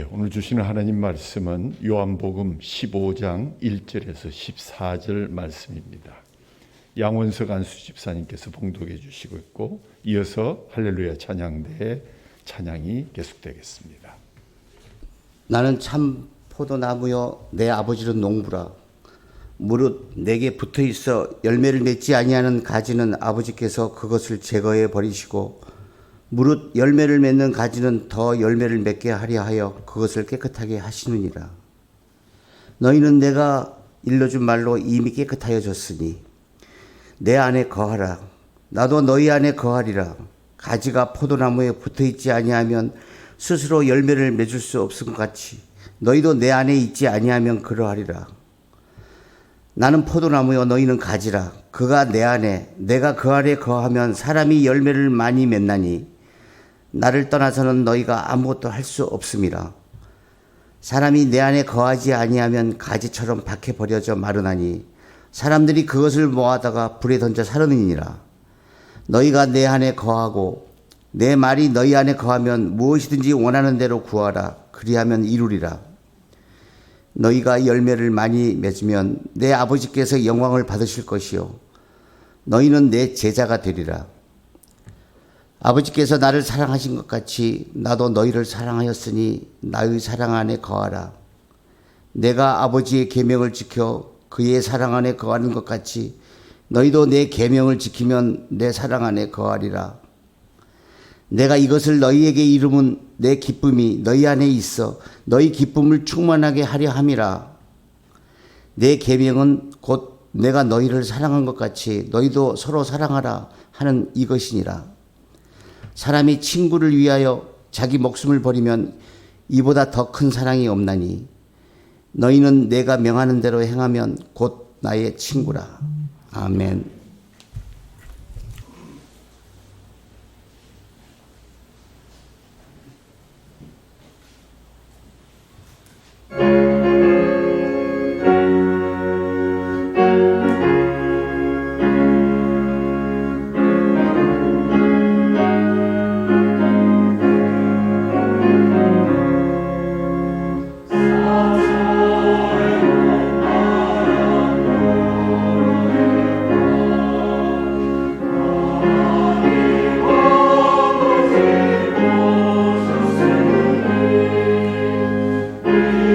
오늘 주시는 하나님 말씀은 요한복음 15장 1절에서 14절 말씀입니다. 양원석 안수 집사님께서 봉독해 주시고 있고, 이어서 할렐루야 찬양대의 찬양이 계속되겠습니다. 나는 참 포도나무여 내 아버지는 농부라. 무릇 내게 붙어있어 열매를 맺지 아니하는 가지는 아버지께서 그것을 제거해 버리시고, 무릇 열매를 맺는 가지는 더 열매를 맺게 하려 하여 그것을 깨끗하게 하시느니라. 너희는 내가 일러준 말로 이미 깨끗하여졌으니 내 안에 거하라. 나도 너희 안에 거하리라. 가지가 포도나무에 붙어있지 아니하면 스스로 열매를 맺을 수 없음 같이 너희도 내 안에 있지 아니하면 그러하리라. 나는 포도나무여 너희는 가지라. 그가 내 안에 내가 그 안에 거하면 사람이 열매를 많이 맺나니 나를 떠나서는 너희가 아무것도 할 수 없음이라. 사람이 내 안에 거하지 아니하면 가지처럼 밖에 버려져 마르나니 사람들이 그것을 모아다가 불에 던져 사르느니라. 너희가 내 안에 거하고 내 말이 너희 안에 거하면 무엇이든지 원하는 대로 구하라. 그리하면 이루리라. 너희가 열매를 많이 맺으면 내 아버지께서 영광을 받으실 것이요 너희는 내 제자가 되리라. 아버지께서 나를 사랑하신 것 같이 나도 너희를 사랑하였으니 나의 사랑 안에 거하라. 내가 아버지의 계명을 지켜 그의 사랑 안에 거하는 것 같이 너희도 내 계명을 지키면 내 사랑 안에 거하리라. 내가 이것을 너희에게 이름은 내 기쁨이 너희 안에 있어 너희 기쁨을 충만하게 하려 함이라. 내 계명은 곧 내가 너희를 사랑한 것 같이 너희도 서로 사랑하라 하는 이것이니라. 사람이 친구를 위하여 자기 목숨을 버리면 이보다 더 큰 사랑이 없나니 너희는 내가 명하는 대로 행하면 곧 나의 친구라. 아멘.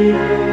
Yeah.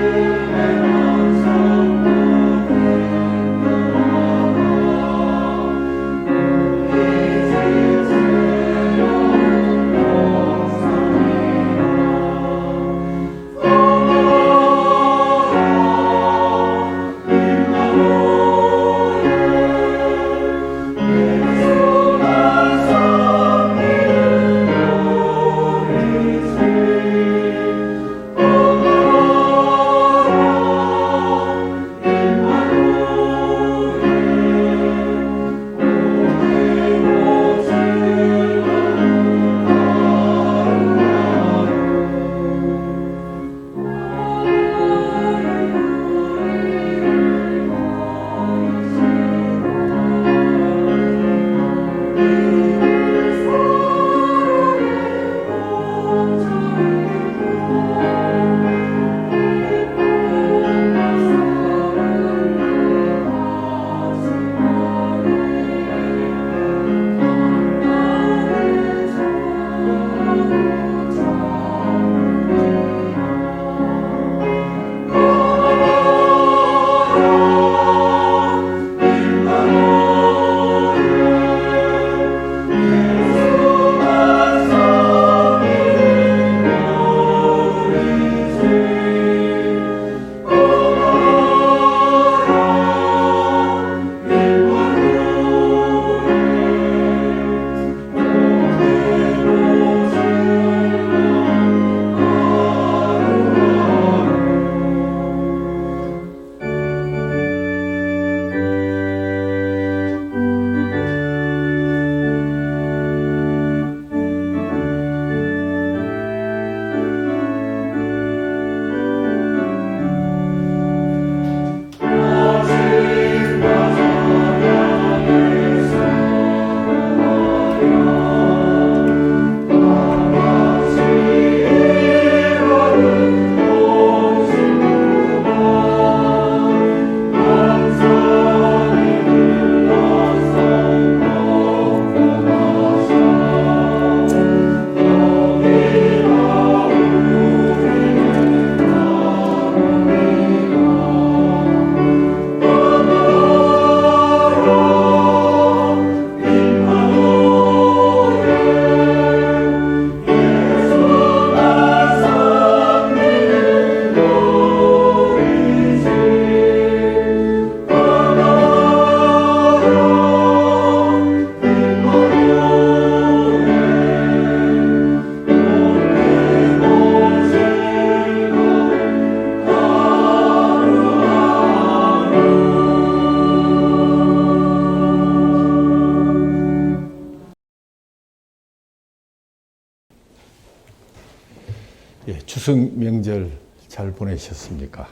추석 명절 잘 보내셨습니까?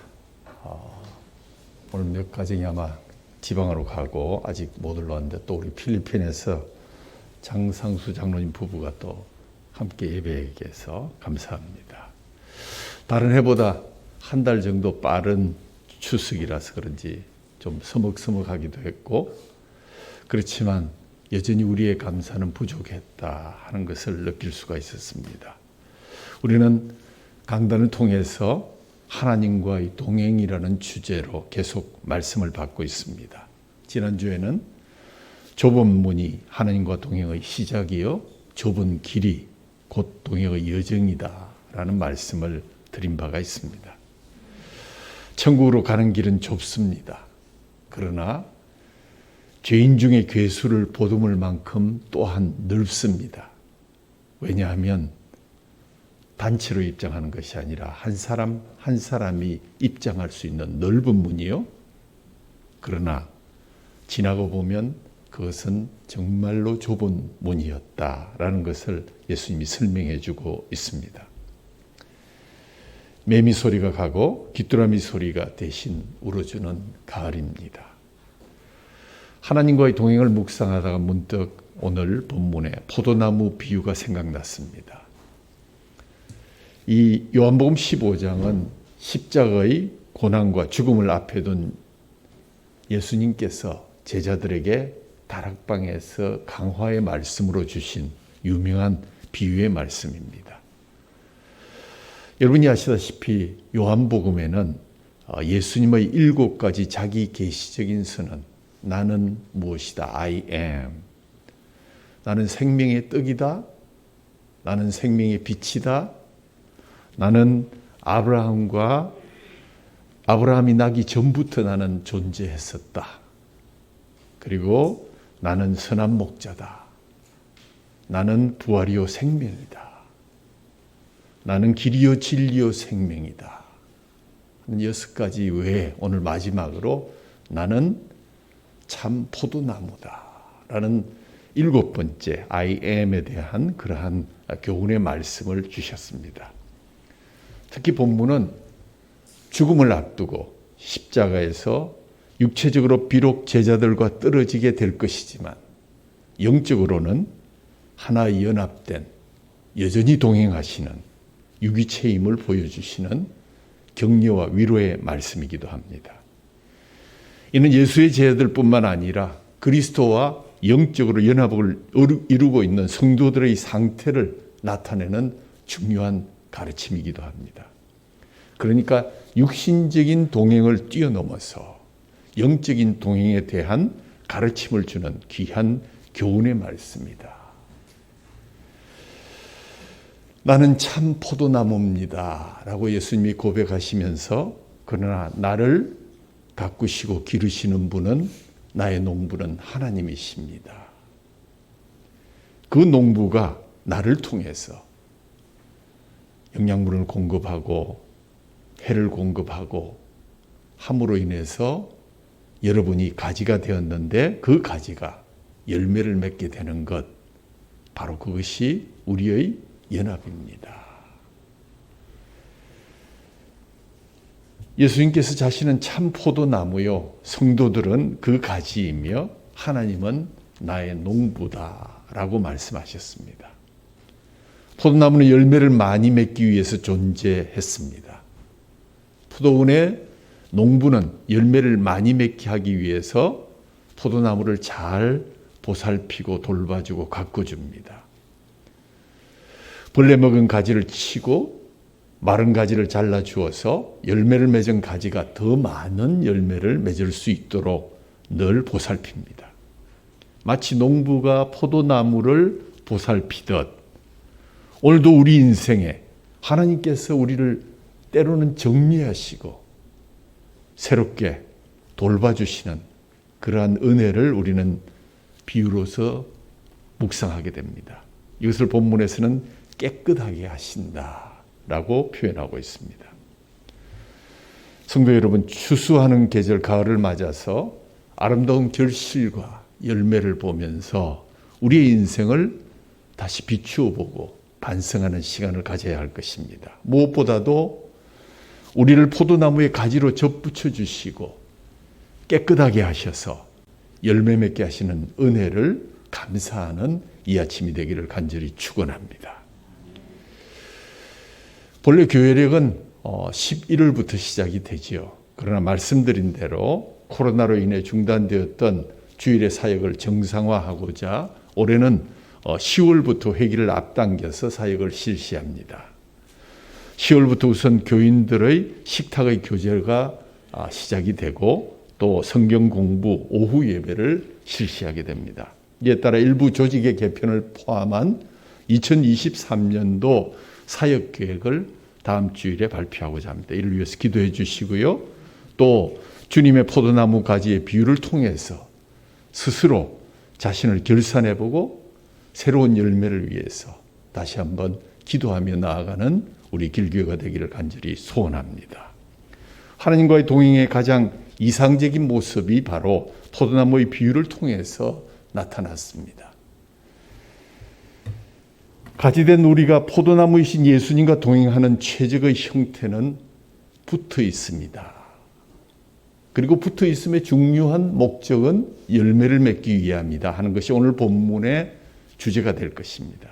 오늘 몇 가정이 아마 지방으로 가고 아직 못 올라왔는데 또 우리 필리핀에서 장상수 장로님 부부가 또 함께 예배에 계셔서 감사합니다. 다른 해보다 한 달 정도 빠른 추석이라서 그런지 좀 서먹서먹하기도 했고, 그렇지만 여전히 우리의 감사는 부족했다 하는 것을 느낄 수가 있었습니다. 우리는 강단을 통해서 하나님과의 동행이라는 주제로 계속 말씀을 받고 있습니다. 지난주에는 좁은 문이 하나님과 동행의 시작이요 좁은 길이 곧 동행의 여정이다 라는 말씀을 드린 바가 있습니다. 천국으로 가는 길은 좁습니다. 그러나 죄인 중에 괴수를 보듬을 만큼 또한 넓습니다. 왜냐하면 단체로 입장하는 것이 아니라 한 사람 한 사람이 입장할 수 있는 넓은 문이요. 그러나 지나고 보면 그것은 정말로 좁은 문이었다라는 것을 예수님이 설명해 주고 있습니다. 매미 소리가 가고 귀뚜라미 소리가 대신 울어주는 가을입니다. 하나님과의 동행을 묵상하다가 문득 오늘 본문에 포도나무 비유가 생각났습니다. 이 요한복음 15장은 십자가의 고난과 죽음을 앞에 둔 예수님께서 제자들에게 다락방에서 강화의 말씀으로 주신 유명한 비유의 말씀입니다. 여러분이 아시다시피 요한복음에는 예수님의 7가지 자기 계시적인 선언, 나는 무엇이다, I am, 나는 생명의 떡이다, 나는 생명의 빛이다, 나는 아브라함이 나기 전부터 나는 존재했었다. 그리고 나는 선한 목자다. 나는 부활이요 생명이다. 나는 길이요 진리요 생명이다. 6가지 외에 오늘 마지막으로 나는 참 포도나무다. 라는 7번째 I am에 대한 그러한 교훈의 말씀을 주셨습니다. 특히 본문은 죽음을 앞두고 십자가에서 육체적으로 비록 제자들과 떨어지게 될 것이지만 영적으로는 하나 연합된 여전히 동행하시는 유기체임을 보여주시는 격려와 위로의 말씀이기도 합니다. 이는 예수의 제자들뿐만 아니라 그리스도와 영적으로 연합을 이루고 있는 성도들의 상태를 나타내는 중요한 가르침이기도 합니다. 그러니까 육신적인 동행을 뛰어넘어서 영적인 동행에 대한 가르침을 주는 귀한 교훈의 말씀이다. 나는 참 포도나무입니다. 라고 예수님이 고백하시면서 그러나 나를 가꾸시고 기르시는 분은 나의 농부는 하나님이십니다. 그 농부가 나를 통해서 영양분을 공급하고 해를 공급하고 함으로 인해서 여러분이 가지가 되었는데 그 가지가 열매를 맺게 되는 것, 바로 그것이 우리의 연합입니다. 예수님께서 자신은 참 포도나무요 성도들은 그 가지이며 하나님은 나의 농부다라고 말씀하셨습니다. 포도나무는 열매를 많이 맺기 위해서 존재했습니다. 포도원의 농부는 열매를 많이 맺게 하기 위해서 포도나무를 잘 보살피고 돌봐주고 가꿔줍니다. 벌레 먹은 가지를 치고 마른 가지를 잘라 주어서 열매를 맺은 가지가 더 많은 열매를 맺을 수 있도록 늘 보살핍니다. 마치 농부가 포도나무를 보살피듯 오늘도 우리 인생에 하나님께서 우리를 때로는 정리하시고 새롭게 돌봐주시는 그러한 은혜를 우리는 비유로서 묵상하게 됩니다. 이것을 본문에서는 깨끗하게 하신다라고 표현하고 있습니다. 성도 여러분, 추수하는 계절 가을을 맞아서 아름다운 결실과 열매를 보면서 우리의 인생을 다시 비추어 보고 반성하는 시간을 가져야 할 것입니다. 무엇보다도 우리를 포도나무의 가지로 접붙여 주시고 깨끗하게 하셔서 열매 맺게 하시는 은혜를 감사하는 이 아침이 되기를 간절히 축원합니다. 본래 교회력은 11월부터 시작이 되지요. 그러나 말씀드린 대로 코로나로 인해 중단되었던 주일의 사역을 정상화하고자 올해는 10월부터 회기를 앞당겨서 사역을 실시합니다. 10월부터 우선 교인들의 식탁의 교제가 시작이 되고 또 성경 공부 오후 예배를 실시하게 됩니다. 이에 따라 일부 조직의 개편을 포함한 2023년도 사역 계획을 다음 주일에 발표하고자 합니다. 이를 위해서 기도해 주시고요. 또 주님의 포도나무 가지의 비유를 통해서 스스로 자신을 결산해 보고 새로운 열매를 위해서 다시 한번 기도하며 나아가는 우리 길교회가 되기를 간절히 소원합니다. 하나님과의 동행의 가장 이상적인 모습이 바로 포도나무의 비유를 통해서 나타났습니다. 가지된 우리가 포도나무이신 예수님과 동행하는 최적의 형태는 붙어 있습니다. 그리고 붙어 있음의 중요한 목적은 열매를 맺기 위함이다 하는 것이 오늘 본문의 주제가 될 것입니다.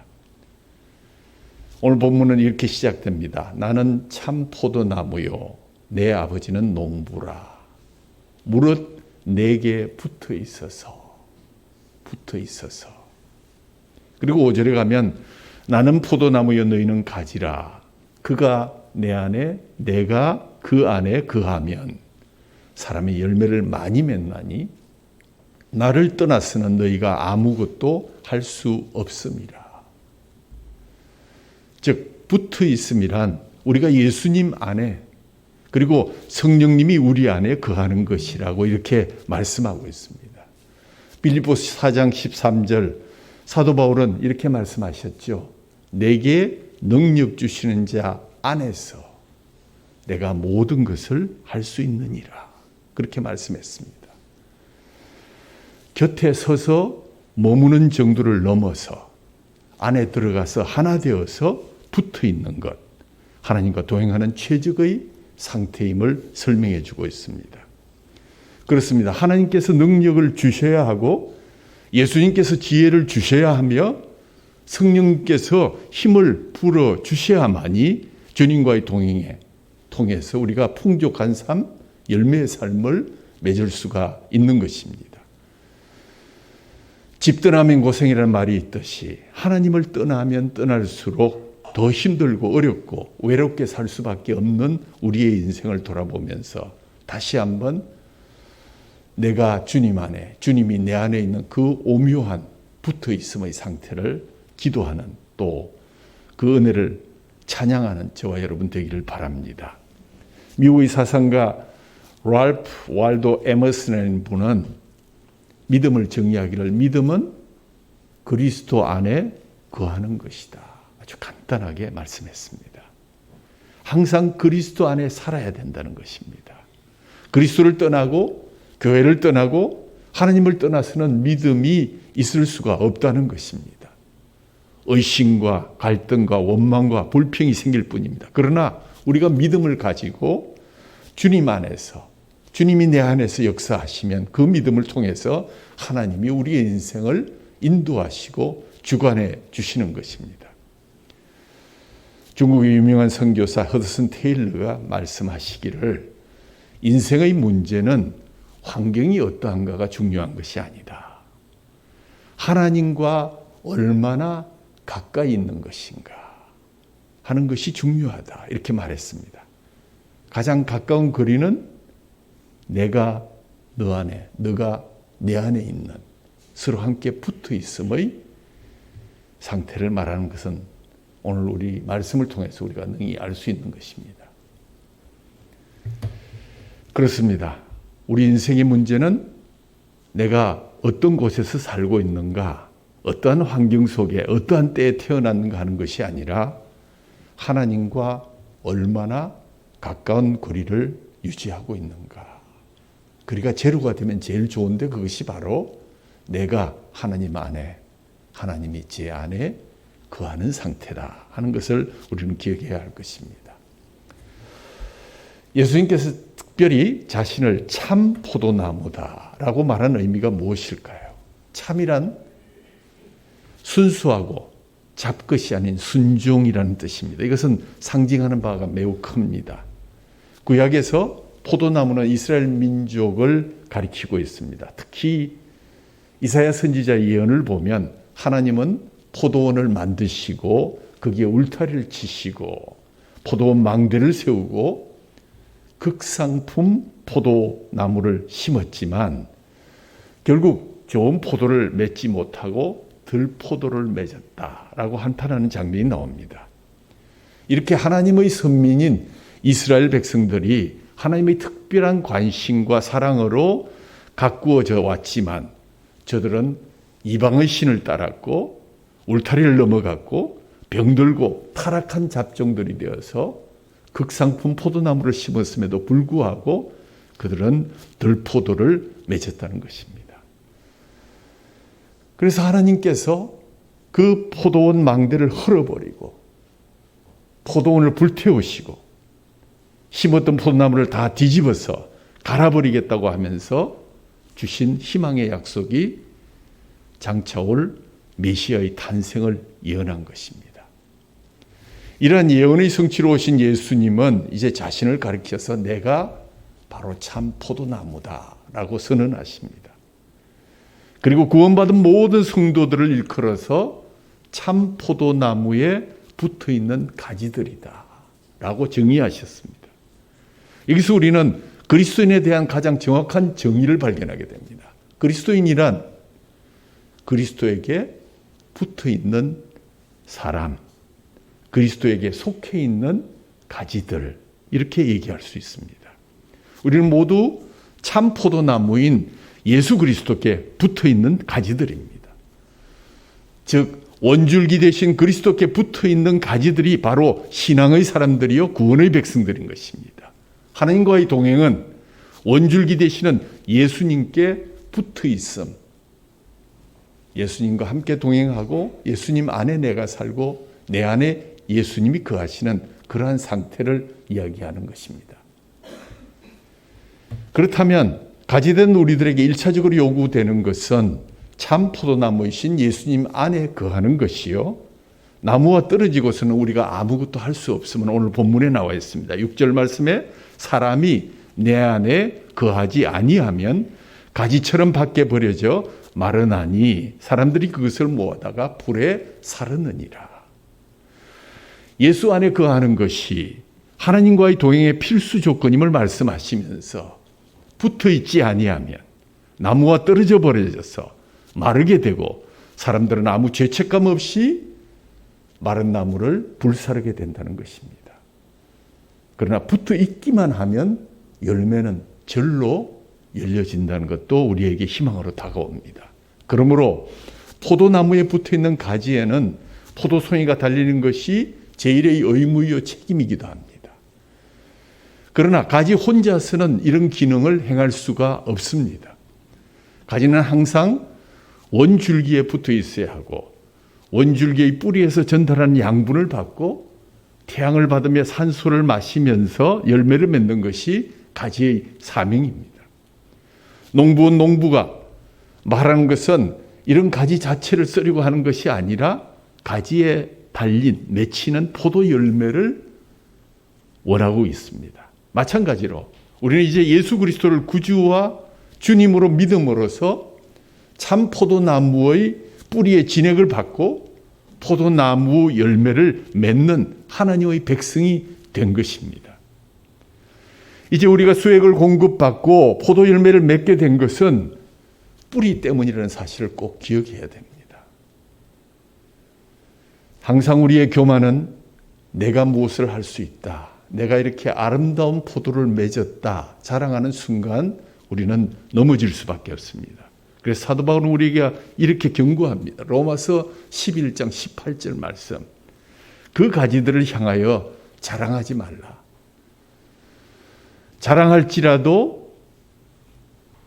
오늘 본문은 이렇게 시작됩니다. 나는 참 포도나무요 내 아버지는 농부라. 무릇 내게 붙어 있어서. 그리고 5절에 가면 나는 포도나무여 너희는 가지라. 그가 내 안에 내가 그 안에 거하면 사람이 열매를 많이 맺나니 나를 떠나서는 너희가 아무것도 할 수 없음이라. 즉 붙어 있음이란 우리가 예수님 안에 그리고 성령님이 우리 안에 거하는 것이라고 이렇게 말씀하고 있습니다. 빌립보서 4장 13절 사도 바울은 이렇게 말씀하셨죠. 내게 능력 주시는 자 안에서 내가 모든 것을 할 수 있느니라. 그렇게 말씀했습니다. 곁에 서서 머무는 정도를 넘어서 안에 들어가서 하나 되어서 붙어 있는 것. 하나님과 동행하는 최적의 상태임을 설명해 주고 있습니다. 그렇습니다. 하나님께서 능력을 주셔야 하고 예수님께서 지혜를 주셔야 하며 성령께서 힘을 불어 주셔야만이 주님과의 동행에 통해서 우리가 풍족한 삶, 열매의 삶을 맺을 수가 있는 것입니다. 집 떠나면 고생이라는 말이 있듯이 하나님을 떠나면 떠날수록 더 힘들고 어렵고 외롭게 살 수밖에 없는 우리의 인생을 돌아보면서 다시 한번 내가 주님 안에, 주님이 내 안에 있는 그 오묘한 붙어있음의 상태를 기도하는 또 그 은혜를 찬양하는 저와 여러분 되기를 바랍니다. 미국의 사상가 랄프 waldo 에머슨이라는 분은 믿음을 정의하기를 믿음은 그리스도 안에 거하는 것이다. 아주 간단하게 말씀했습니다. 항상 그리스도 안에 살아야 된다는 것입니다. 그리스도를 떠나고 교회를 떠나고 하나님을 떠나서는 믿음이 있을 수가 없다는 것입니다. 의심과 갈등과 원망과 불평이 생길 뿐입니다. 그러나 우리가 믿음을 가지고 주님 안에서 주님이 내 안에서 역사하시면 그 믿음을 통해서 하나님이 우리의 인생을 인도하시고 주관해 주시는 것입니다. 중국의 유명한 선교사 허드슨 테일러가 말씀하시기를 인생의 문제는 환경이 어떠한가가 중요한 것이 아니다. 하나님과 얼마나 가까이 있는 것인가 하는 것이 중요하다. 이렇게 말했습니다. 가장 가까운 거리는 내가 너 안에, 너가 내 안에 있는 서로 함께 붙어 있음의 상태를 말하는 것은 오늘 우리 말씀을 통해서 우리가 능히 알 수 있는 것입니다. 그렇습니다. 우리 인생의 문제는 내가 어떤 곳에서 살고 있는가, 어떠한 환경 속에 어떠한 때에 태어났는가 하는 것이 아니라 하나님과 얼마나 가까운 거리를 유지하고 있는가. 거리가 제로가 되면 제일 좋은데 그것이 바로 내가 하나님 안에, 하나님이 제 안에 거하는 상태다 하는 것을 우리는 기억해야 할 것입니다. 예수님께서 특별히 자신을 참 포도나무다라고 말하는 의미가 무엇일까요? 참이란 순수하고 잡것이 아닌 순종이라는 뜻입니다. 이것은 상징하는 바가 매우 큽니다. 구약에서 포도나무는 이스라엘 민족을 가리키고 있습니다. 특히 이사야 선지자의 예언을 보면 하나님은 포도원을 만드시고 거기에 울타리를 치시고 포도원 망대를 세우고 극상품 포도나무를 심었지만 결국 좋은 포도를 맺지 못하고 들포도를 맺었다라고 한탄하는 장면이 나옵니다. 이렇게 하나님의 선민인 이스라엘 백성들이 하나님의 특별한 관심과 사랑으로 가꾸어져 왔지만 저들은 이방의 신을 따랐고 울타리를 넘어갔고 병들고 타락한 잡종들이 되어서 극상품 포도나무를 심었음에도 불구하고 그들은 들포도를 맺었다는 것입니다. 그래서 하나님께서 그 포도원 망대를 헐어버리고 포도원을 불태우시고 심었던 포도나무를 다 뒤집어서 갈아버리겠다고 하면서 주신 희망의 약속이 장차올 메시아의 탄생을 예언한 것입니다. 이러한 예언의 성취로 오신 예수님은 이제 자신을 가리켜서 내가 바로 참 포도나무다라고 선언하십니다. 그리고 구원받은 모든 성도들을 일컬어서 참 포도나무에 붙어있는 가지들이다 라고 정의하셨습니다. 여기서 우리는 그리스도인에 대한 가장 정확한 정의를 발견하게 됩니다. 그리스도인이란 그리스도에게 붙어있는 사람, 그리스도에게 속해 있는 가지들, 이렇게 얘기할 수 있습니다. 우리는 모두 참 포도나무인 예수 그리스도께 붙어있는 가지들입니다. 즉 원줄기 되신 그리스도께 붙어있는 가지들이 바로 신앙의 사람들이요 구원의 백성들인 것입니다. 하나님과의 동행은 원줄기 되시는 예수님께 붙어있음, 예수님과 함께 동행하고 예수님 안에 내가 살고 내 안에 예수님이 거하시는 그러한 상태를 이야기하는 것입니다. 그렇다면 가지된 우리들에게 1차적으로 요구되는 것은 참 포도나무이신 예수님 안에 거하는 것이요, 나무와 떨어지고서는 우리가 아무것도 할 수 없음은 오늘 본문에 나와 있습니다. 6절 말씀에 사람이 내 안에 거하지 아니하면 가지처럼 밖에 버려져 마르나니 사람들이 그것을 모아다가 불에 사르느니라. 예수 안에 거하는 것이 하나님과의 동행의 필수 조건임을 말씀하시면서 붙어있지 아니하면 나무와 떨어져 버려져서 마르게 되고 사람들은 아무 죄책감 없이 마른 나무를 불사르게 된다는 것입니다. 그러나 붙어 있기만 하면 열매는 절로 열려진다는 것도 우리에게 희망으로 다가옵니다. 그러므로 포도나무에 붙어 있는 가지에는 포도송이가 달리는 것이 제1의 의무이요 책임이기도 합니다. 그러나 가지 혼자서는 이런 기능을 행할 수가 없습니다. 가지는 항상 원줄기에 붙어 있어야 하고 원줄기의 뿌리에서 전달하는 양분을 받고 태양을 받으며 산소를 마시면서 열매를 맺는 것이 가지의 사명입니다. 농부원 농부가 말하는 것은 이런 가지 자체를 쓰려고 하는 것이 아니라 가지에 달린 맺히는 포도 열매를 원하고 있습니다. 마찬가지로 우리는 이제 예수 그리스도를 구주와 주님으로 믿음으로써 참 포도나무의 뿌리의 진액을 받고 포도나무 열매를 맺는 하나님의 백성이 된 것입니다. 이제 우리가 수액을 공급받고 포도 열매를 맺게 된 것은 뿌리 때문이라는 사실을 꼭 기억해야 됩니다. 항상 우리의 교만은 내가 무엇을 할 수 있다, 내가 이렇게 아름다운 포도를 맺었다 자랑하는 순간 우리는 넘어질 수밖에 없습니다. 그래서 사도 바울은 우리에게 이렇게 경고합니다. 로마서 11장 18절 말씀. 그 가지들을 향하여 자랑하지 말라. 자랑할지라도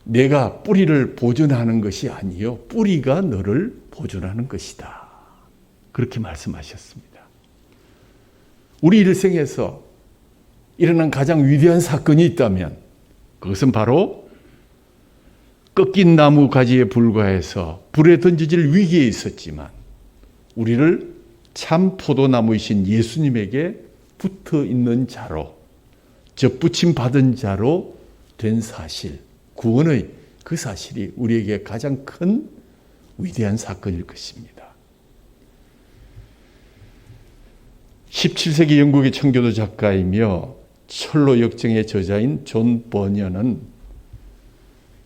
내가 뿌리를 보존하는 것이 아니요 뿌리가 너를 보존하는 것이다. 그렇게 말씀하셨습니다. 우리 일생에서 일어난 가장 위대한 사건이 있다면 그것은 바로 꺾인 나무 가지에 불과해서 불에 던져질 위기에 있었지만 우리를 참 포도나무이신 예수님에게 붙어 있는 자로, 접붙임 받은 자로 된 사실, 구원의 그 사실이 우리에게 가장 큰 위대한 사건일 것입니다. 17세기 영국의 청교도 작가이며 철로 역정의 저자인 존 버녀는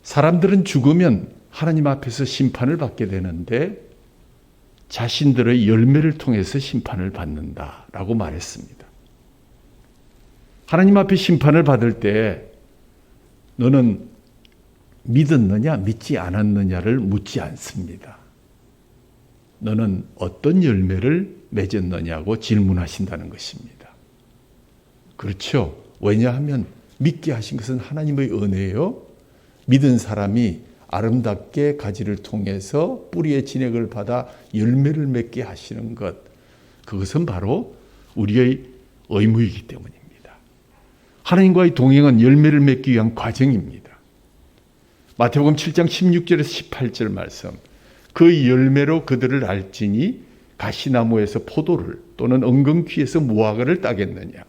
사람들은 죽으면 하나님 앞에서 심판을 받게 되는데 자신들의 열매를 통해서 심판을 받는다라고 말했습니다. 하나님 앞에 심판을 받을 때 너는 믿었느냐 믿지 않았느냐를 묻지 않습니다. 너는 어떤 열매를 맺었느냐고 질문하신다는 것입니다. 그렇죠. 왜냐하면 믿게 하신 것은 하나님의 은혜요. 믿은 사람이 아름답게 가지를 통해서 뿌리의 진액을 받아 열매를 맺게 하시는 것, 그것은 바로 우리의 의무이기 때문입니다. 하나님과의 동행은 열매를 맺기 위한 과정입니다. 마태복음 7장 16절에서 18절 말씀, 그 열매로 그들을 알지니 가시나무에서 포도를 또는 엉겅퀴에서 무화과를 따겠느냐.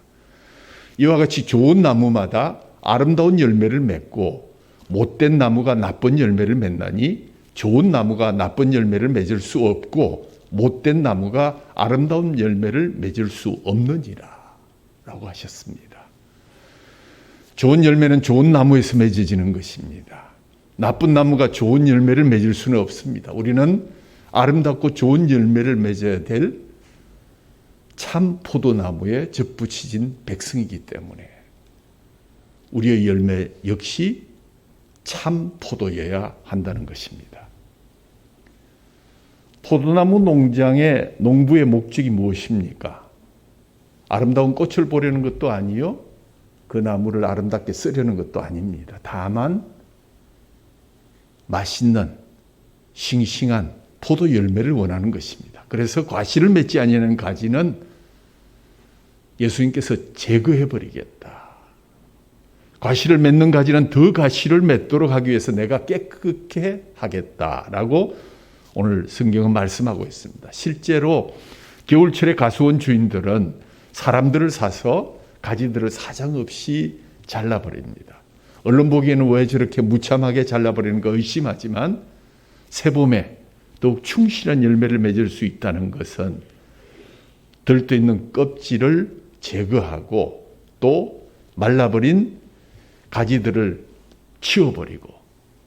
이와 같이 좋은 나무마다 아름다운 열매를 맺고 못된 나무가 나쁜 열매를 맺나니 좋은 나무가 나쁜 열매를 맺을 수 없고 못된 나무가 아름다운 열매를 맺을 수 없느니라 라고 하셨습니다. 좋은 열매는 좋은 나무에서 맺어지는 것입니다. 나쁜 나무가 좋은 열매를 맺을 수는 없습니다. 우리는 아름답고 좋은 열매를 맺어야 될 참 포도나무에 접붙이진 백성이기 때문에 우리의 열매 역시 참 포도여야 한다는 것입니다. 포도나무 농장의 농부의 목적이 무엇입니까? 아름다운 꽃을 보려는 것도 아니요, 그 나무를 아름답게 쓰려는 것도 아닙니다. 다만 맛있는 싱싱한 포도 열매를 원하는 것입니다. 그래서 과실을 맺지 아니하는 가지는 예수님께서 제거해 버리겠다. 과실을 맺는 가지는 더 과실을 맺도록 하기 위해서 내가 깨끗게 하겠다라고 오늘 성경은 말씀하고 있습니다. 실제로 겨울철에 가수원 주인들은 사람들을 사서 가지들을 사정없이 잘라버립니다. 얼른 보기에는 왜 저렇게 무참하게 잘라버리는가 의심하지만 새봄에 더욱 충실한 열매를 맺을 수 있다는 것은 들떠있는 껍질을 제거하고 또 말라버린 가지들을 치워버리고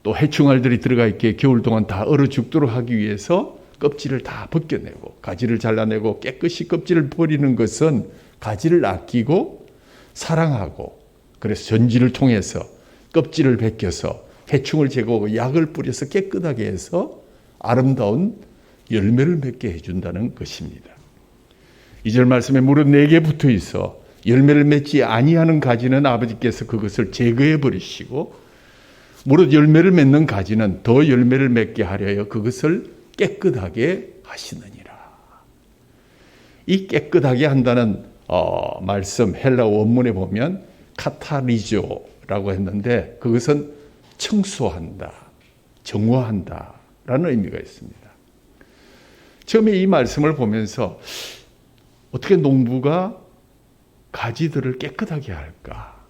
또 해충알들이 들어가 있게 겨울 동안 다 얼어 죽도록 하기 위해서 껍질을 다 벗겨내고 가지를 잘라내고 깨끗이 껍질을 버리는 것은 가지를 아끼고 사랑하고, 그래서 전지를 통해서 껍질을 벗겨서 해충을 제거하고 약을 뿌려서 깨끗하게 해서 아름다운 열매를 맺게 해준다는 것입니다. 2절 말씀에 무릇 내게 붙어 있어 열매를 맺지 아니하는 가지는 아버지께서 그것을 제거해 버리시고 무릇 열매를 맺는 가지는 더 열매를 맺게 하려 그것을 깨끗하게 하시느니라. 이 깨끗하게 한다는 말씀 헬라 원문에 보면 카타리조라고 했는데 그것은 청소한다, 정화한다 라는 의미가 있습니다. 처음에 이 말씀을 보면서 어떻게 농부가 가지들을 깨끗하게 할까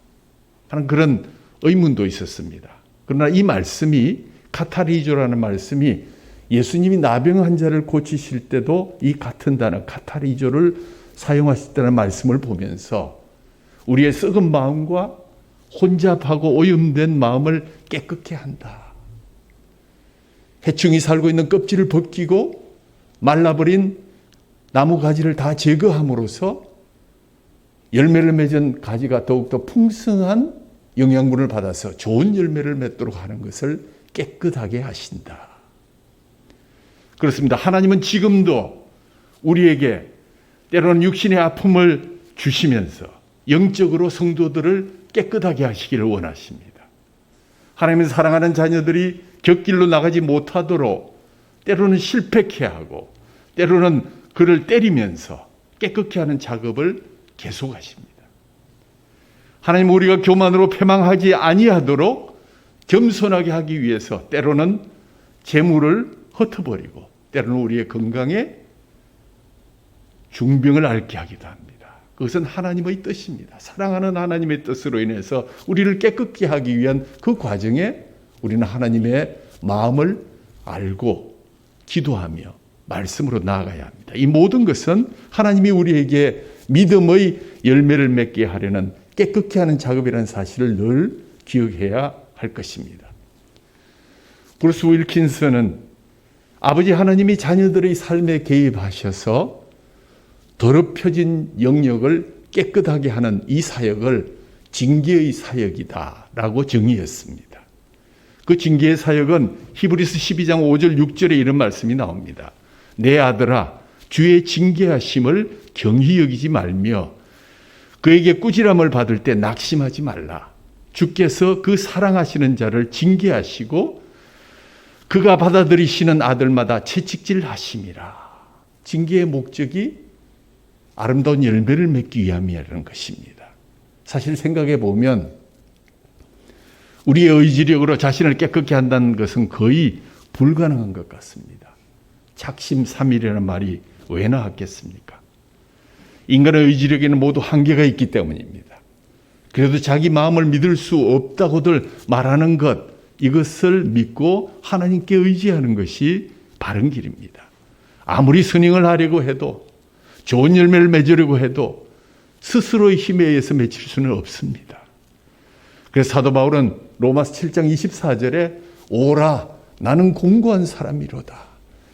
하는 그런 의문도 있었습니다. 그러나 이 말씀이 카타리조라는 말씀이 예수님이 나병 환자를 고치실 때도 이 같은 단어 카타리조를 사용하셨다는 말씀을 보면서 우리의 썩은 마음과 혼잡하고 오염된 마음을 깨끗게 한다. 해충이 살고 있는 껍질을 벗기고 말라버린 나무 가지를 다 제거함으로써 열매를 맺은 가지가 더욱더 풍성한 영양분을 받아서 좋은 열매를 맺도록 하는 것을 깨끗하게 하신다. 그렇습니다. 하나님은 지금도 우리에게 때로는 육신의 아픔을 주시면서 영적으로 성도들을 깨끗하게 하시기를 원하십니다. 하나님은 사랑하는 자녀들이 곁길로 나가지 못하도록 때로는 실패케 하고 때로는 그를 때리면서 깨끗게 하는 작업을 계속하십니다. 하나님, 우리가 교만으로 패망하지 아니하도록 겸손하게 하기 위해서 때로는 재물을 흩어버리고 때로는 우리의 건강에 중병을 앓게 하기도 합니다. 그것은 하나님의 뜻입니다. 사랑하는 하나님의 뜻으로 인해서 우리를 깨끗게 하기 위한 그 과정에 우리는 하나님의 마음을 알고 기도하며 말씀으로 나아가야 합니다. 이 모든 것은 하나님이 우리에게 믿음의 열매를 맺게 하려는 깨끗게 하는 작업이라는 사실을 늘 기억해야 할 것입니다. 브루스 윌킨슨은 아버지 하나님이 자녀들의 삶에 개입하셔서 더럽혀진 영역을 깨끗하게 하는 이 사역을 징계의 사역이다라고 정의했습니다. 그 징계의 사역은 히브리서 12장 5절 6절에 이런 말씀이 나옵니다. 내 아들아, 주의 징계하심을 경히 여기지 말며 그에게 꾸지람을 받을 때 낙심하지 말라. 주께서 그 사랑하시는 자를 징계하시고 그가 받아들이시는 아들마다 채찍질 하심이라. 징계의 목적이 아름다운 열매를 맺기 위함이라는 것입니다. 사실 생각해 보면 우리의 의지력으로 자신을 깨끗게 한다는 것은 거의 불가능한 것 같습니다. 작심삼일이라는 말이 왜 나왔겠습니까? 인간의 의지력에는 모두 한계가 있기 때문입니다. 그래도 자기 마음을 믿을 수 없다고들 말하는 것, 이것을 믿고 하나님께 의지하는 것이 바른 길입니다. 아무리 선행을 하려고 해도 좋은 열매를 맺으려고 해도 스스로의 힘에 의해서 맺힐 수는 없습니다. 그래서 사도 바울은 로마서 7장 24절에 오라 나는 공고한 사람이로다.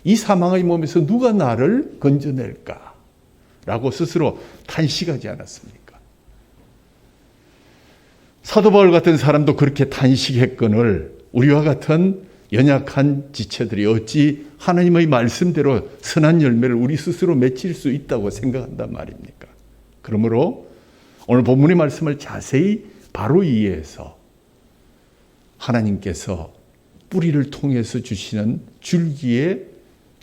이 사망의 몸에서 누가 나를 건져낼까? 라고 스스로 탄식하지 않았습니까? 사도 바울 같은 사람도 그렇게 탄식했거늘 우리와 같은 연약한 지체들이 어찌 하나님의 말씀대로 선한 열매를 우리 스스로 맺힐 수 있다고 생각한단 말입니까? 그러므로 오늘 본문의 말씀을 자세히 바로 이해해서 하나님께서 뿌리를 통해서 주시는 줄기의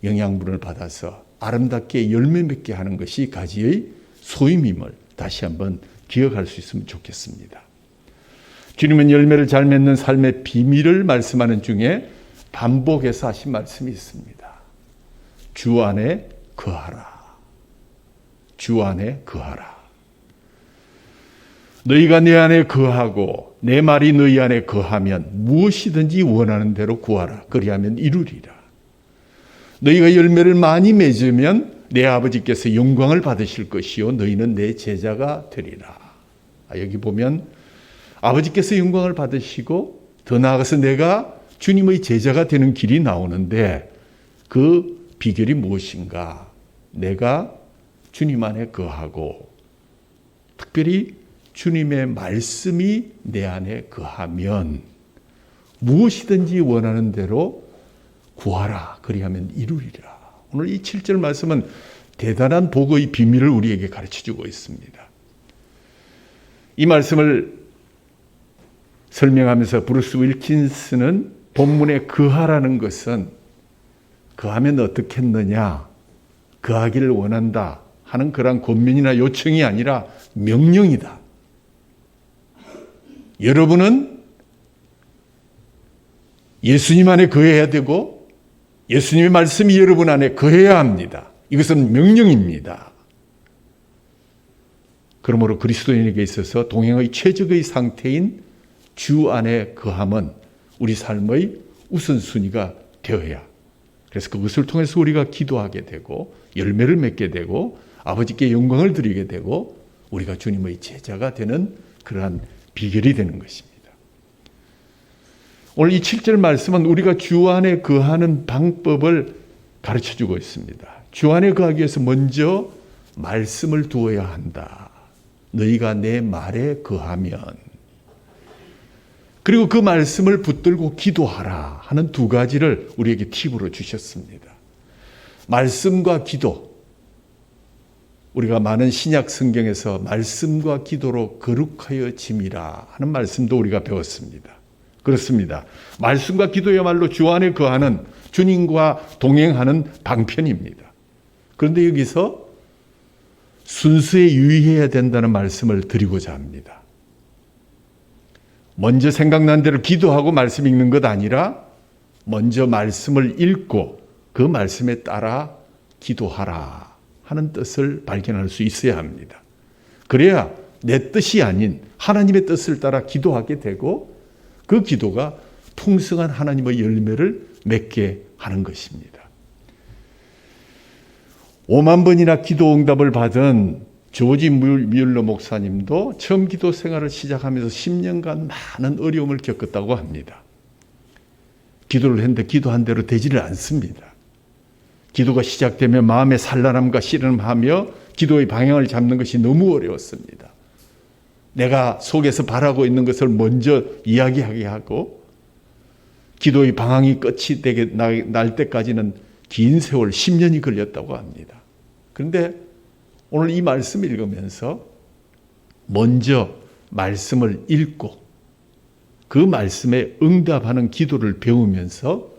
영양분을 받아서 아름답게 열매 맺게 하는 것이 가지의 소임임을 다시 한번 기억할 수 있으면 좋겠습니다. 주님은 열매를 잘 맺는 삶의 비밀을 말씀하는 중에 반복해서 하신 말씀이 있습니다. 주 안에 거하라. 주 안에 거하라. 너희가 내 안에 거하고 내 말이 너희 안에 거하면 무엇이든지 원하는 대로 구하라. 그리하면 이루리라. 너희가 열매를 많이 맺으면 내 아버지께서 영광을 받으실 것이요 너희는 내 제자가 되리라. 여기 보면 아버지께서 영광을 받으시고 더 나아가서 내가 주님의 제자가 되는 길이 나오는데 그 비결이 무엇인가? 내가 주님 안에 거하고 특별히 주님의 말씀이 내 안에 거하면 무엇이든지 원하는 대로 구하라. 그리하면 이루리라. 오늘 이 7절 말씀은 대단한 복의 비밀을 우리에게 가르쳐주고 있습니다. 이 말씀을 설명하면서 브루스 윌킨스는 본문에 거하라는 것은 거하면 어떻겠느냐, 거하기를 원한다 하는 그런 권면이나 요청이 아니라 명령이다. 여러분은 예수님 안에 거해야 되고 예수님의 말씀이 여러분 안에 거해야 합니다. 이것은 명령입니다. 그러므로 그리스도인에게 있어서 동행의 최적의 상태인 주 안에 거함은 우리 삶의 우선순위가 되어야, 그래서 그것을 통해서 우리가 기도하게 되고 열매를 맺게 되고 아버지께 영광을 드리게 되고 우리가 주님의 제자가 되는 그러한 비결이 되는 것입니다. 오늘 이 7절 말씀은 우리가 주 안에 거하는 방법을 가르쳐주고 있습니다. 주 안에 거하기 위해서 먼저 말씀을 두어야 한다. 너희가 내 말에 거하면, 그리고 그 말씀을 붙들고 기도하라 하는 두 가지를 우리에게 팁으로 주셨습니다. 말씀과 기도, 우리가 많은 신약 성경에서 말씀과 기도로 거룩하여 짐이라 하는 말씀도 우리가 배웠습니다. 그렇습니다. 말씀과 기도야말로 주 안에 거하는 주님과 동행하는 방편입니다. 그런데 여기서 순수에 유의해야 된다는 말씀을 드리고자 합니다. 먼저 생각난 대로 기도하고 말씀 읽는 것 아니라 먼저 말씀을 읽고 그 말씀에 따라 기도하라 하는 뜻을 발견할 수 있어야 합니다. 그래야 내 뜻이 아닌 하나님의 뜻을 따라 기도하게 되고 그 기도가 풍성한 하나님의 열매를 맺게 하는 것입니다. 5만 번이나 기도 응답을 받은 조지 뮬러 목사님도 처음 기도 생활을 시작하면서 10년간 많은 어려움을 겪었다고 합니다. 기도를 했는데 기도한 대로 되지를 않습니다. 기도가 시작되면 마음의 산란함과 씨름하며 기도의 방향을 잡는 것이 너무 어려웠습니다. 내가 속에서 바라고 있는 것을 먼저 이야기하게 하고 기도의 방향이 끝이 되게 날 때까지는 긴 세월 10년이 걸렸다고 합니다. 그런데 오늘 이 말씀을 읽으면서 먼저 말씀을 읽고 그 말씀에 응답하는 기도를 배우면서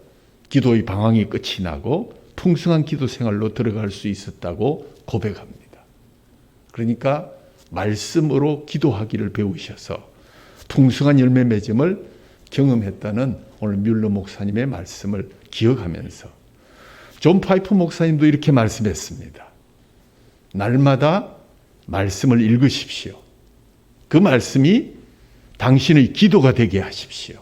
기도의 방황이 끝이 나고 풍성한 기도 생활로 들어갈 수 있었다고 고백합니다. 그러니까 말씀으로 기도하기를 배우셔서 풍성한 열매 맺음을 경험했다는 오늘 뮬러 목사님의 말씀을 기억하면서 존 파이프 목사님도 이렇게 말씀했습니다. 날마다 말씀을 읽으십시오. 그 말씀이 당신의 기도가 되게 하십시오.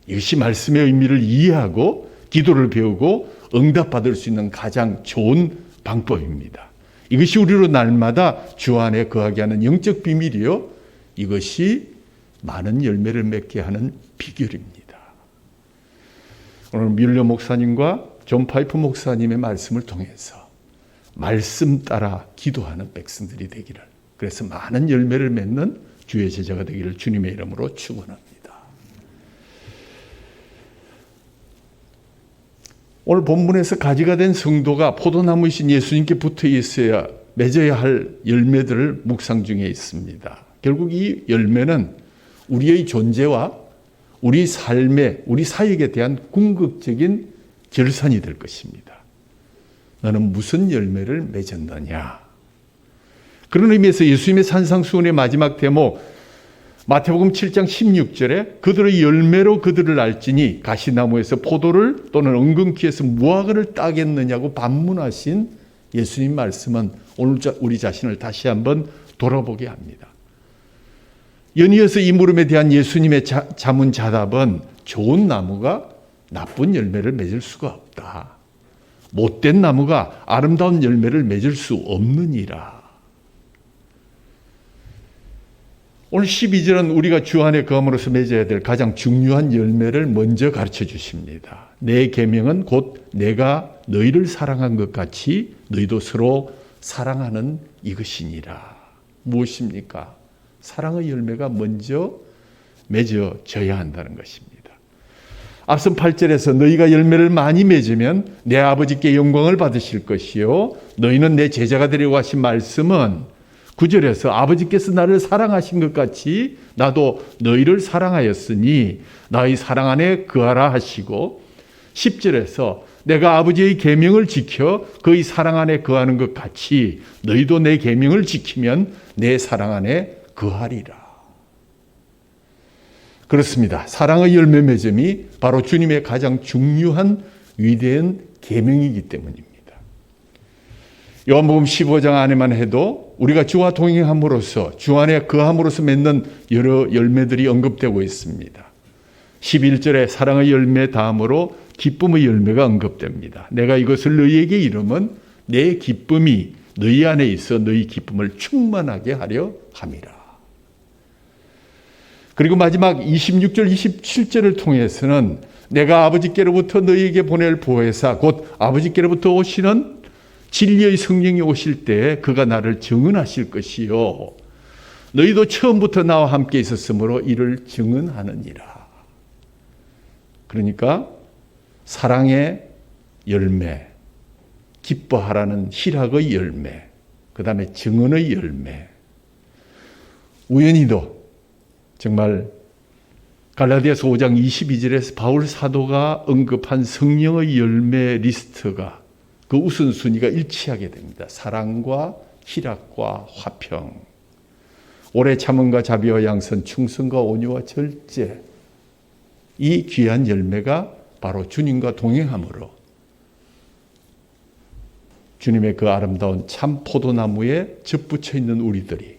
이것이 말씀의 의미를 이해하고 기도를 배우고 응답받을 수 있는 가장 좋은 방법입니다. 이것이 우리로 날마다 주 안에 거하게 하는 영적 비밀이요. 이것이 많은 열매를 맺게 하는 비결입니다. 오늘 뮬러 목사님과 존 파이프 목사님의 말씀을 통해서 말씀 따라 기도하는 백성들이 되기를, 그래서 많은 열매를 맺는 주의 제자가 되기를 주님의 이름으로 축원합니다. 오늘 본문에서 가지가 된 성도가 포도나무이신 예수님께 붙어 있어야 맺어야 할 열매들을 묵상 중에 있습니다. 결국 이 열매는 우리의 존재와 우리 삶에, 우리 사역에 대한 궁극적인 결산이 될 것입니다. 너는 무슨 열매를 맺었느냐? 그런 의미에서 예수님의 산상수훈의 마지막 대목 마태복음 7장 16절에 그들의 열매로 그들을 알지니 가시나무에서 포도를 또는 엉겅퀴에서 무화과를 따겠느냐고 반문하신 예수님 말씀은 오늘 우리 자신을 다시 한번 돌아보게 합니다. 연이어서 이 물음에 대한 예수님의 자문자답은 좋은 나무가 나쁜 열매를 맺을 수가 없다. 못된 나무가 아름다운 열매를 맺을 수 없느니라. 오늘 12절은 우리가 주 안에 거함으로써 맺어야 될 가장 중요한 열매를 먼저 가르쳐 주십니다. 내 계명은 곧 내가 너희를 사랑한 것 같이 너희도 서로 사랑하는 이것이니라. 무엇입니까? 사랑의 열매가 먼저 맺어져야 한다는 것입니다. 앞선 8절에서 너희가 열매를 많이 맺으면 내 아버지께 영광을 받으실 것이요 너희는 내 제자가 되려고 하신 말씀은 9절에서 아버지께서 나를 사랑하신 것 같이 나도 너희를 사랑하였으니 나의 사랑 안에 거하라 하시고 10절에서 내가 아버지의 계명을 지켜 그의 사랑 안에 거하는 것 같이 너희도 내 계명을 지키면 내 사랑 안에 거하리라. 그렇습니다. 사랑의 열매 맺음이 바로 주님의 가장 중요한 위대한 계명이기 때문입니다. 요한복음 15장 안에만 해도 우리가 주와 동행함으로써 주 안에 거함으로써 맺는 여러 열매들이 언급되고 있습니다. 11절에 사랑의 열매 다음으로 기쁨의 열매가 언급됩니다. 내가 이것을 너희에게 이름은 내 기쁨이 너희 안에 있어 너희 기쁨을 충만하게 하려 함이라. 그리고 마지막 26절 27절을 통해서는 내가 아버지께로부터 너희에게 보낼 보혜사 곧 아버지께로부터 오시는 진리의 성령이 오실 때 그가 나를 증언하실 것이요 너희도 처음부터 나와 함께 있었으므로 이를 증언하느니라. 그러니까 사랑의 열매, 기뻐하라는 희락의 열매, 그 다음에 증언의 열매. 우연히도 정말 갈라디아서 5장 22절에서 바울 사도가 언급한 성령의 열매 리스트가 그 그 우선순위가 일치하게 됩니다. 사랑과 희락과 화평, 오래 참음과 자비와 양선, 충성과 온유와 절제, 이 귀한 열매가 바로 주님과 동행함으로 주님의 그 아름다운 참 포도나무에 접붙여 있는 우리들이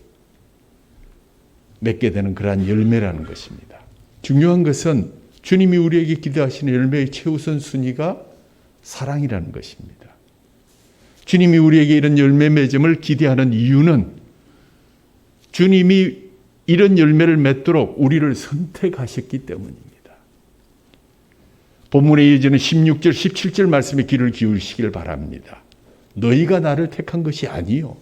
맺게 되는 그러한 열매라는 것입니다. 중요한 것은 주님이 우리에게 기대하시는 열매의 최우선 순위가 사랑이라는 것입니다. 주님이 우리에게 이런 열매 맺음을 기대하는 이유는 주님이 이런 열매를 맺도록 우리를 선택하셨기 때문입니다. 본문에 이어지는 16절, 17절 말씀에 귀를 기울이시길 바랍니다. 너희가 나를 택한 것이 아니요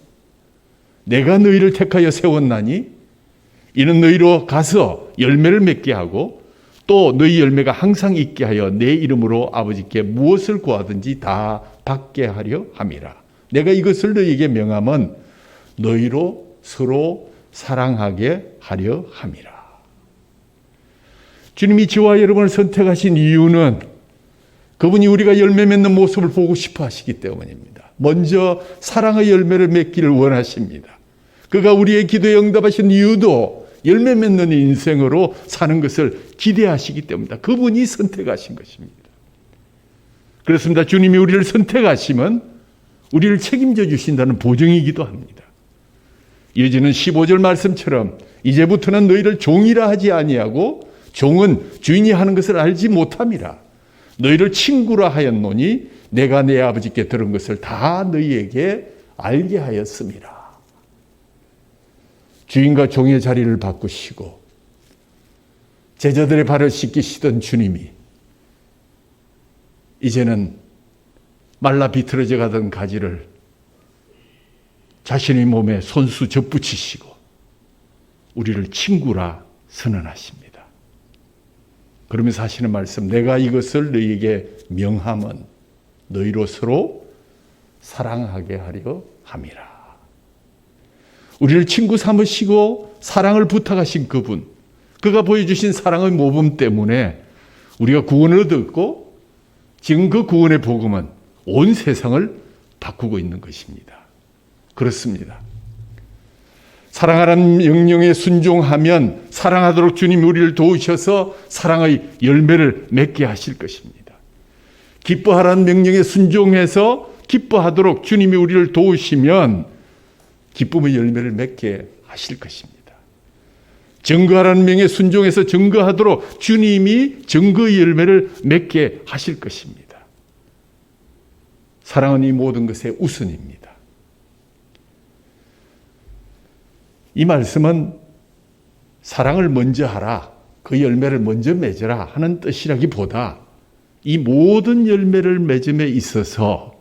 내가 너희를 택하여 세웠나니 이는 너희로 가서 열매를 맺게 하고 또 너희 열매가 항상 있게 하여 내 이름으로 아버지께 무엇을 구하든지 다 받게 하려 함이라. 내가 이것을 너희에게 명함은 너희로 서로 사랑하게 하려 함이라. 주님이 저와 여러분을 선택하신 이유는 그분이 우리가 열매 맺는 모습을 보고 싶어 하시기 때문입니다. 먼저 사랑의 열매를 맺기를 원하십니다. 그가 우리의 기도에 응답하신 이유도 열매 맺는 인생으로 사는 것을 기대하시기 때문입니다. 그분이 선택하신 것입니다. 그렇습니다. 주님이 우리를 선택하시면 우리를 책임져 주신다는 보증이기도 합니다. 이어지는 15절 말씀처럼 이제부터는 너희를 종이라 하지 아니하고 종은 주인이 하는 것을 알지 못함이라. 너희를 친구라 하였노니 내가 내 아버지께 들은 것을 다 너희에게 알게 하였음이라. 주인과 종의 자리를 바꾸시고 제자들의 발을 씻기시던 주님이 이제는 말라 비틀어져 가던 가지를 자신의 몸에 손수 접붙이시고 우리를 친구라 선언하십니다. 그러면서 하시는 말씀, 내가 이것을 너희에게 명함은 너희로 서로 사랑하게 하려 함이라. 우리를 친구 삼으시고 사랑을 부탁하신 그분, 그가 보여주신 사랑의 모범 때문에 우리가 구원을 얻었고 지금 그 구원의 복음은 온 세상을 바꾸고 있는 것입니다. 그렇습니다. 사랑하라는 명령에 순종하면 사랑하도록 주님이 우리를 도우셔서 사랑의 열매를 맺게 하실 것입니다. 기뻐하라는 명령에 순종해서 기뻐하도록 주님이 우리를 도우시면 기쁨의 열매를 맺게 하실 것입니다. 증거하라는 명령에 순종해서 증거하도록 주님이 증거의 열매를 맺게 하실 것입니다. 사랑은 이 모든 것의 우선입니다. 이 말씀은 사랑을 먼저 하라, 그 열매를 먼저 맺으라 하는 뜻이라기보다 이 모든 열매를 맺음에 있어서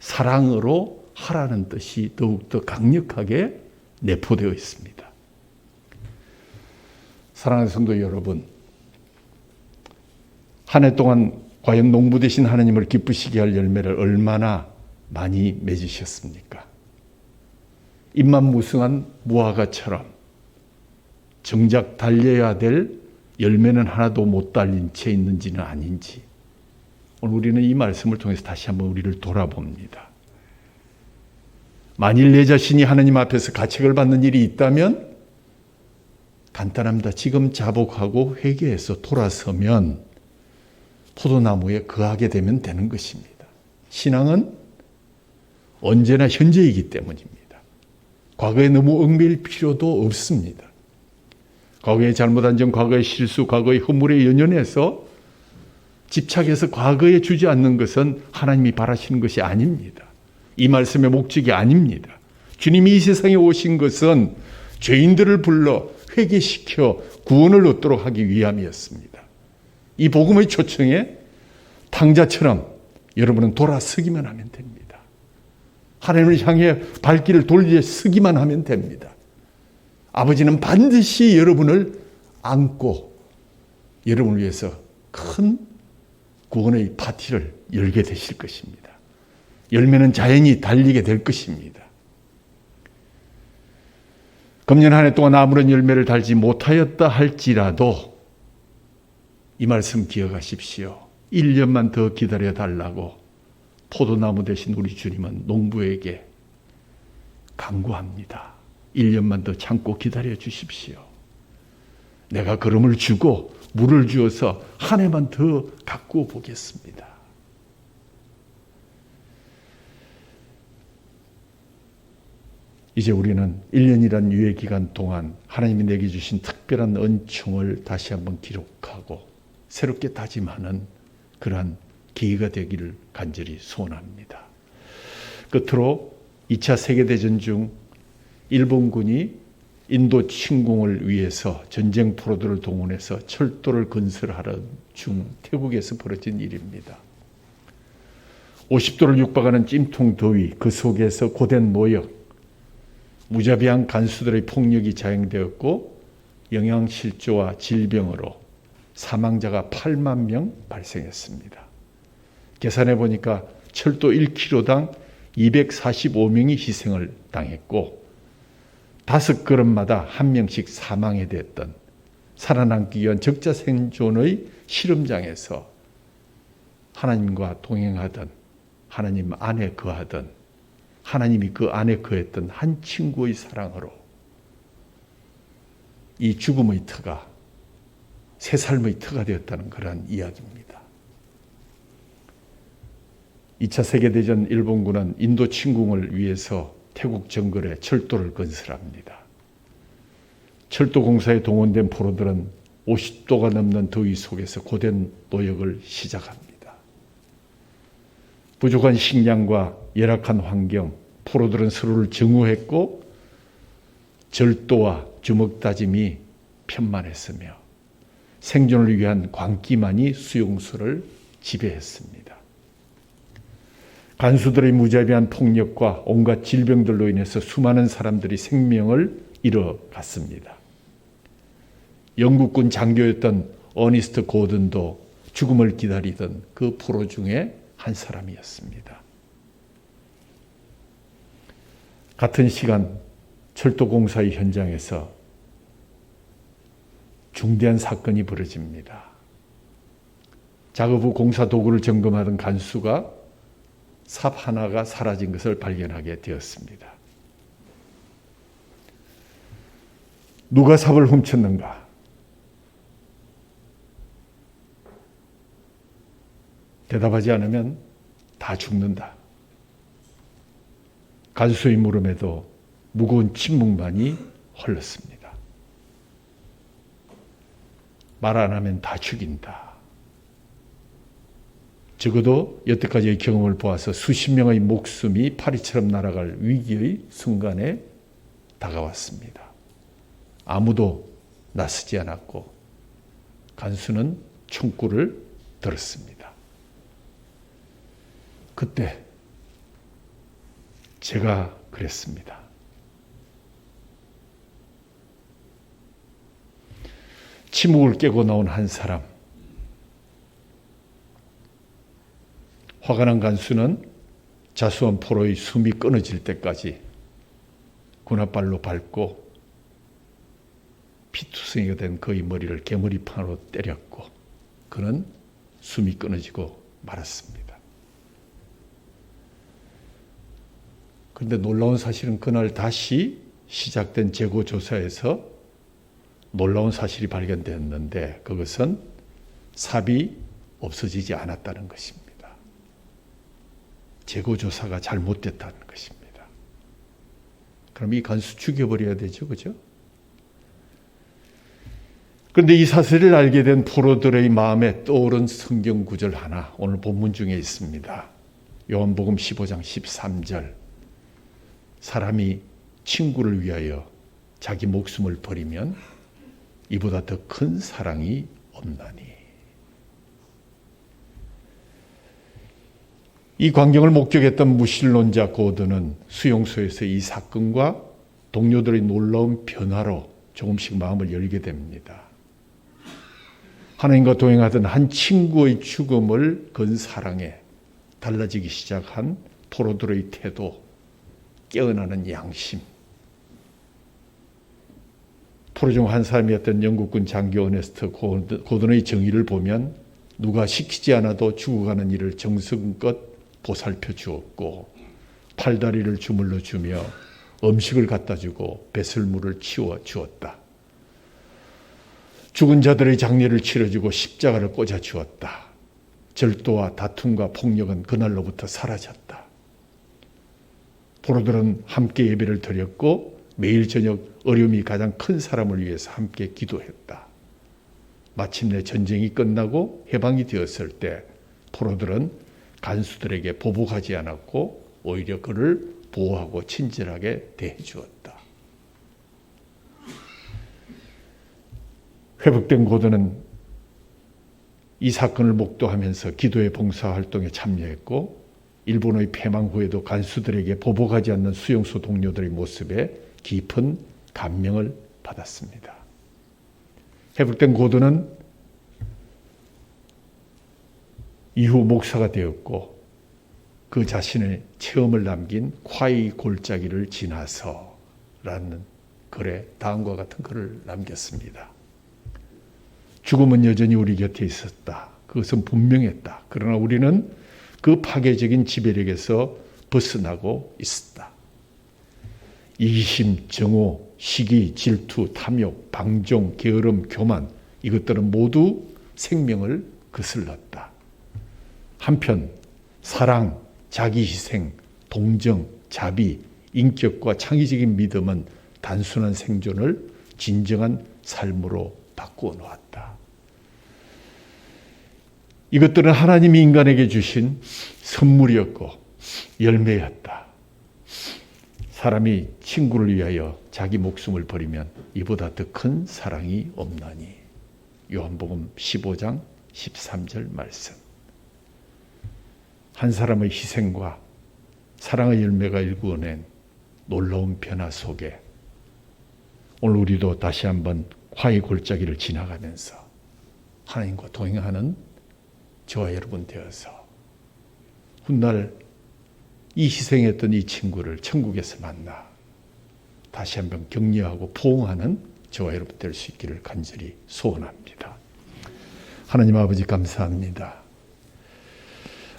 사랑으로 하라는 뜻이 더욱더 강력하게 내포되어 있습니다. 사랑하는 성도 여러분, 한 해 동안 과연 농부 되신 하나님을 기쁘시게 할 열매를 얼마나 많이 맺으셨습니까? 입만 무성한 무화과처럼 정작 달려야 될 열매는 하나도 못 달린 채 있는지는 아닌지 오늘 우리는 이 말씀을 통해서 다시 한번 우리를 돌아봅니다. 만일 내 자신이 하나님 앞에서 가책을 받는 일이 있다면 간단합니다. 지금 자복하고 회개해서 돌아서면 포도나무에 거하게 되면 되는 것입니다. 신앙은 언제나 현재이기 때문입니다. 과거에 너무 얽매일 필요도 없습니다. 과거의 잘못한 점, 과거의 실수, 과거의 허물에 연연해서 집착해서 과거에 주지 않는 것은 하나님이 바라시는 것이 아닙니다. 이 말씀의 목적이 아닙니다. 주님이 이 세상에 오신 것은 죄인들을 불러 회개시켜 구원을 얻도록 하기 위함이었습니다. 이 복음의 초청에 탕자처럼 여러분은 돌아서기만 하면 됩니다. 하나님을 향해 발길을 돌려서기만 하면 됩니다. 아버지는 반드시 여러분을 안고 여러분을 위해서 큰 구원의 파티를 열게 되실 것입니다. 열매는 자연히 달리게 될 것입니다. 금년 한 해 동안 아무런 열매를 달지 못하였다 할지라도 이 말씀 기억하십시오. 1년만 더 기다려 달라고 포도나무 대신 우리 주님은 농부에게 강구합니다. 1년만 더 참고 기다려 주십시오. 내가 걸음을 주고 물을 주어서 한 해만 더 가꾸어 보겠습니다. 이제 우리는 1년이란 유예 기간 동안 하나님이 내게 주신 특별한 은총을 다시 한번 기록하고 새롭게 다짐하는 그러한 기회가 되기를 간절히 소원합니다. 끝으로 2차 세계대전 중 일본군이 인도 침공을 위해서 전쟁 포로들을 동원해서 철도를 건설하는 중 태국에서 벌어진 일입니다. 50도를 육박하는 찜통 더위, 그 속에서 고된 노역, 무자비한 간수들의 폭력이 자행되었고 영양실조와 질병으로 사망자가 8만 명 발생했습니다. 계산해 보니까 철도 1km당 245명이 희생을 당했고 5걸음마다 한 명씩 사망해 됐던 살아남기 위한 적자 생존의 실험장에서 하나님과 동행하던 하나님 안에 거하던 하나님이 그 안에 거했던 한 친구의 사랑으로 이 죽음의 터가 새 삶의 터가 되었다는 그러한 이야기입니다. 2차 세계대전 일본군은 인도 침공을 위해서 태국 정글에 철도를 건설합니다. 철도 공사에 동원된 포로들은 50도가 넘는 더위 속에서 고된 노역을 시작합니다. 부족한 식량과 열악한 환경, 포로들은 서로를 증오했고 절도와 주먹다짐이 편만했으며 생존을 위한 광기만이 수용소를 지배했습니다. 간수들의 무자비한 폭력과 온갖 질병들로 인해서 수많은 사람들이 생명을 잃어갔습니다. 영국군 장교였던 어니스트 고든도 죽음을 기다리던 그 포로 중에 한 사람이었습니다. 같은 시간 철도공사의 현장에서 중대한 사건이 벌어집니다. 작업 후 공사 도구를 점검하던 간수가 삽 하나가 사라진 것을 발견하게 되었습니다. 누가 삽을 훔쳤는가? 대답하지 않으면 다 죽는다. 간수의 물음에도 무거운 침묵만이 흘렀습니다. 말 안 하면 다 죽인다. 적어도 여태까지의 경험을 보아서 수십 명의 목숨이 파리처럼 날아갈 위기의 순간에 다가왔습니다. 아무도 나서지 않았고 간수는 총구를 들었습니다. 그때 제가 그랬습니다. 침묵을 깨고 나온 한 사람. 화가 난 간수는 자수한 포로의 숨이 끊어질 때까지 군홧발로 밟고 피투성이가 된 그의 머리를 개머리판으로 때렸고 그는 숨이 끊어지고 말았습니다. 그런데 놀라운 사실은 그날 다시 시작된 재고조사에서 놀라운 사실이 발견되었는데 그것은 삽이 없어지지 않았다는 것입니다. 재고조사가 잘못됐다는 것입니다. 그럼 이 간수 죽여버려야 되죠, 그죠? 그런데 이 사실을 알게 된 포로들의 마음에 떠오른 성경 구절 하나 오늘 본문 중에 있습니다. 요한복음 15장 13절. 사람이 친구를 위하여 자기 목숨을 버리면 이보다 더 큰 사랑이 없나니. 이 광경을 목격했던 무신론자 고든은 수용소에서 이 사건과 동료들의 놀라운 변화로 조금씩 마음을 열게 됩니다. 하나님과 동행하던 한 친구의 죽음을 건 사랑에 달라지기 시작한 포로들의 태도, 깨어나는 양심. 포로 중 한 사람이었던 영국군 장교 어네스트 고든의 정의를 보면 누가 시키지 않아도 죽어가는 일을 정성껏 보살펴 주었고 팔다리를 주물러 주며 음식을 갖다 주고 배설물을 치워 주었다. 죽은 자들의 장례를 치러주고 십자가를 꽂아 주었다. 절도와 다툼과 폭력은 그날로부터 사라졌다. 포로들은 함께 예배를 드렸고 매일 저녁 어려움이 가장 큰 사람을 위해서 함께 기도했다. 마침내 전쟁이 끝나고 해방이 되었을 때 포로들은 간수들에게 보복하지 않았고 오히려 그를 보호하고 친절하게 대해 주었다. 회복된 고도는 이 사건을 목도하면서 기도의 봉사활동에 참여했고 일본의 패망 후에도 간수들에게 보복하지 않는 수용소 동료들의 모습에 깊은 감명을 받았습니다. 회복된 고도는 이후 목사가 되었고 그 자신의 체험을 남긴 콰이 골짜기를 지나서라는 글에 다음과 같은 글을 남겼습니다. 죽음은 여전히 우리 곁에 있었다. 그것은 분명했다. 그러나 우리는 그 파괴적인 지배력에서 벗어나고 있었다. 이기심, 정오, 시기, 질투, 탐욕, 방종, 게으름, 교만 이것들은 모두 생명을 거슬렀다. 한편 사랑, 자기희생, 동정, 자비, 인격과 창의적인 믿음은 단순한 생존을 진정한 삶으로 바꾸어 놓았다. 이것들은 하나님이 인간에게 주신 선물이었고 열매였다. 사람이 친구를 위하여 자기 목숨을 버리면 이보다 더 큰 사랑이 없나니. 요한복음 15장 13절 말씀. 한 사람의 희생과 사랑의 열매가 일구어낸 놀라운 변화 속에 오늘 우리도 다시 한번 화의 골짜기를 지나가면서 하나님과 동행하는 저와 여러분 되어서 훗날 이 희생했던 이 친구를 천국에서 만나 다시 한번 격려하고 포옹하는 저와 여러분 될 수 있기를 간절히 소원합니다. 하나님 아버지 감사합니다.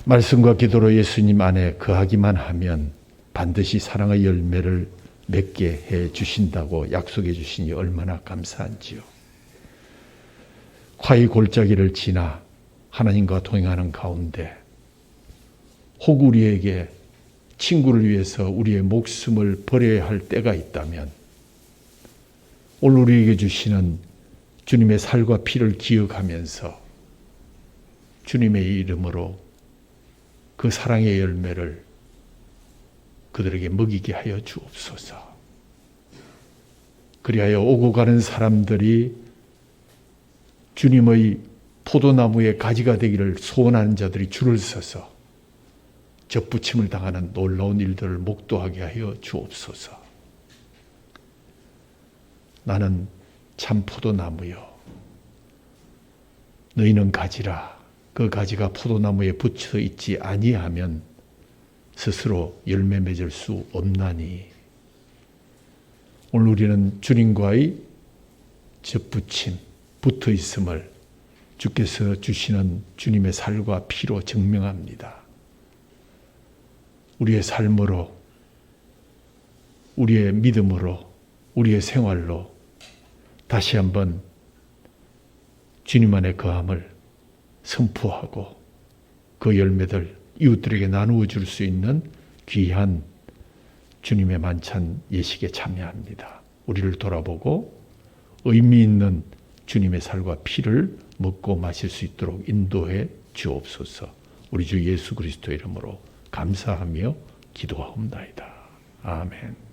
말씀과 기도로 예수님 안에 거하기만 하면 반드시 사랑의 열매를 맺게 해 주신다고 약속해 주시니 얼마나 감사한지요. 화의 골짜기를 지나 하나님과 동행하는 가운데 혹 우리에게 친구를 위해서 우리의 목숨을 버려야 할 때가 있다면 오늘 우리에게 주시는 주님의 살과 피를 기억하면서 주님의 이름으로 그 사랑의 열매를 그들에게 먹이게 하여 주옵소서. 그리하여 오고 가는 사람들이 주님의 포도나무의 가지가 되기를 소원하는 자들이 줄을 서서 접붙임을 당하는 놀라운 일들을 목도하게 하여 주옵소서. 나는 참 포도나무요. 너희는 가지라. 그 가지가 포도나무에 붙여 있지 아니하면 스스로 열매 맺을 수 없나니. 오늘 우리는 주님과의 접붙임, 붙어 있음을 주께서 주시는 주님의 살과 피로 증명합니다. 우리의 삶으로, 우리의 믿음으로, 우리의 생활로 다시 한번 주님 안에 거함을 선포하고 그 열매들 이웃들에게 나누어 줄 수 있는 귀한 주님의 만찬 예식에 참여합니다. 우리를 돌아보고 의미 있는 주님의 살과 피를 먹고 마실 수 있도록 인도해 주옵소서. 우리 주 예수 그리스도의 이름으로 감사하며 기도하옵나이다. 아멘.